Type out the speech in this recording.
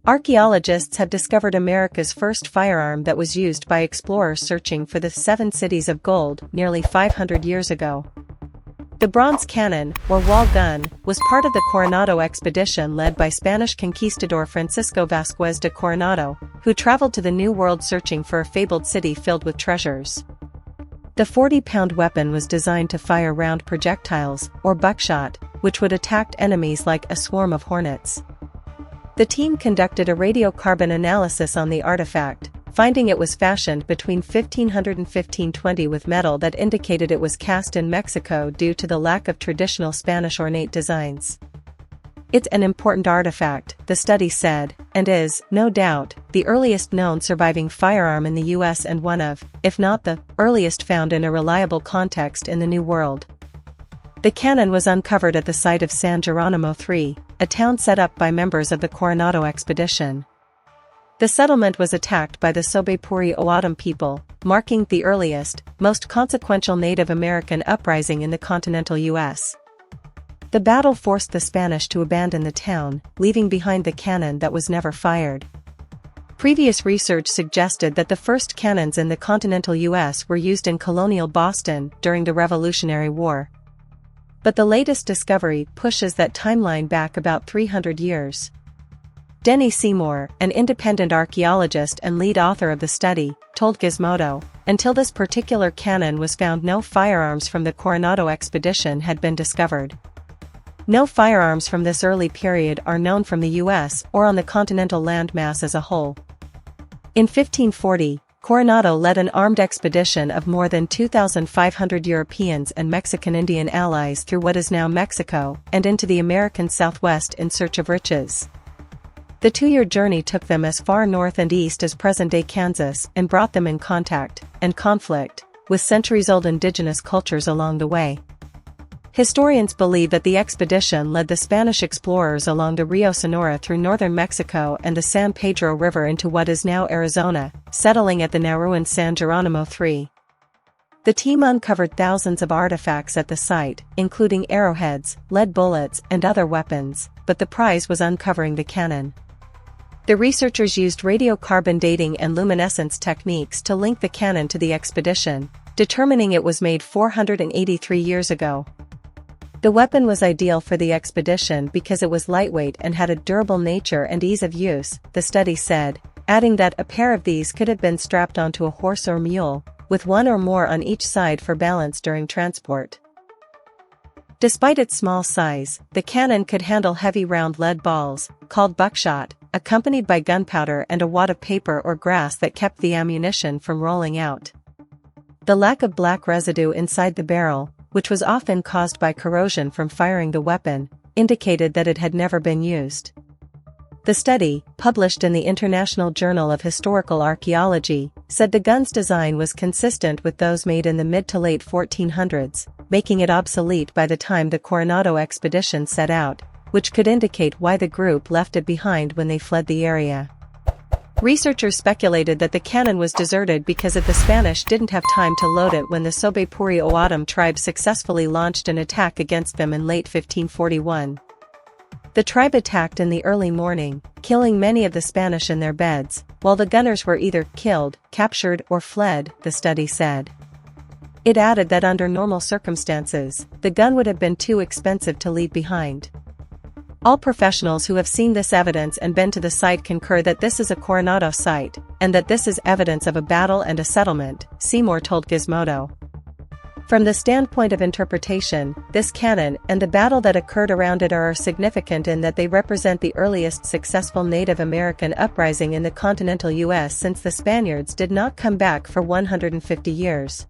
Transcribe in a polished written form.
Archaeologists have discovered America's first firearm that was used by explorers searching for the 7 cities of gold nearly 500 years ago. The bronze cannon, or wall gun, was part of the Coronado expedition led by Spanish conquistador Francisco Vázquez de Coronado, who traveled to the New World searching for a fabled city filled with treasures. The 40-pound weapon was designed to fire round projectiles, or buckshot, which would attack enemies like a swarm of hornets. The team conducted a radiocarbon analysis on the artifact, finding it was fashioned between 1500 and 1520 with metal that indicated it was cast in Mexico due to the lack of traditional Spanish ornate designs. It's an important artifact, the study said, and is, no doubt, the earliest known surviving firearm in the US and one of, if not the, earliest found in a reliable context in the New World. The cannon was uncovered at the site of San Jeronimo III, a town set up by members of the Coronado expedition. The settlement was attacked by the Sobepuri Oatam people, marking the earliest, most consequential Native American uprising in the continental US. The battle forced the Spanish to abandon the town, leaving behind the cannon that was never fired. Previous research suggested that the first cannons in the continental US were used in colonial Boston during the Revolutionary War. But the latest discovery pushes that timeline back about 300 years. Denny Seymour, an independent archaeologist and lead author of the study, told Gizmodo, until this particular cannon was found, no firearms from the Coronado expedition had been discovered. No firearms from this early period are known from the US or on the continental landmass as a whole. In 1540, Coronado led an armed expedition of more than 2,500 Europeans and Mexican Indian allies through what is now Mexico and into the American Southwest in search of riches. The 2-year journey took them as far north and east as present-day Kansas and brought them in contact, and conflict, with centuries-old indigenous cultures along the way. Historians believe that the expedition led the Spanish explorers along the Rio Sonora through northern Mexico and the San Pedro River into what is now Arizona, settling at the now ruined San Jeronimo III. The team uncovered thousands of artifacts at the site, including arrowheads, lead bullets, and other weapons, but the prize was uncovering the cannon. The researchers used radiocarbon dating and luminescence techniques to link the cannon to the expedition, determining it was made 483 years ago. The weapon was ideal for the expedition because it was lightweight and had a durable nature and ease of use, the study said, adding that a pair of these could have been strapped onto a horse or mule, with one or more on each side for balance during transport. Despite its small size, the cannon could handle heavy round lead balls, called buckshot, accompanied by gunpowder and a wad of paper or grass that kept the ammunition from rolling out. The lack of black residue inside the barrel, which was often caused by corrosion from firing the weapon, indicated that it had never been used. The study, published in the International Journal of Historical Archaeology, said the gun's design was consistent with those made in the mid to late 1400s, making it obsolete by the time the Coronado expedition set out, which could indicate why the group left it behind when they fled the area. Researchers speculated that the cannon was deserted because the Spanish didn't have time to load it when the Sobepuri Oatam tribe successfully launched an attack against them in late 1541. The tribe attacked in the early morning, killing many of the Spanish in their beds, while the gunners were either killed, captured, or fled, the study said. It added that under normal circumstances, the gun would have been too expensive to leave behind. All professionals who have seen this evidence and been to the site concur that this is a Coronado site, and that this is evidence of a battle and a settlement, Seymour told Gizmodo. From the standpoint of interpretation, this cannon and the battle that occurred around it are significant in that they represent the earliest successful Native American uprising in the continental US since the Spaniards did not come back for 150 years.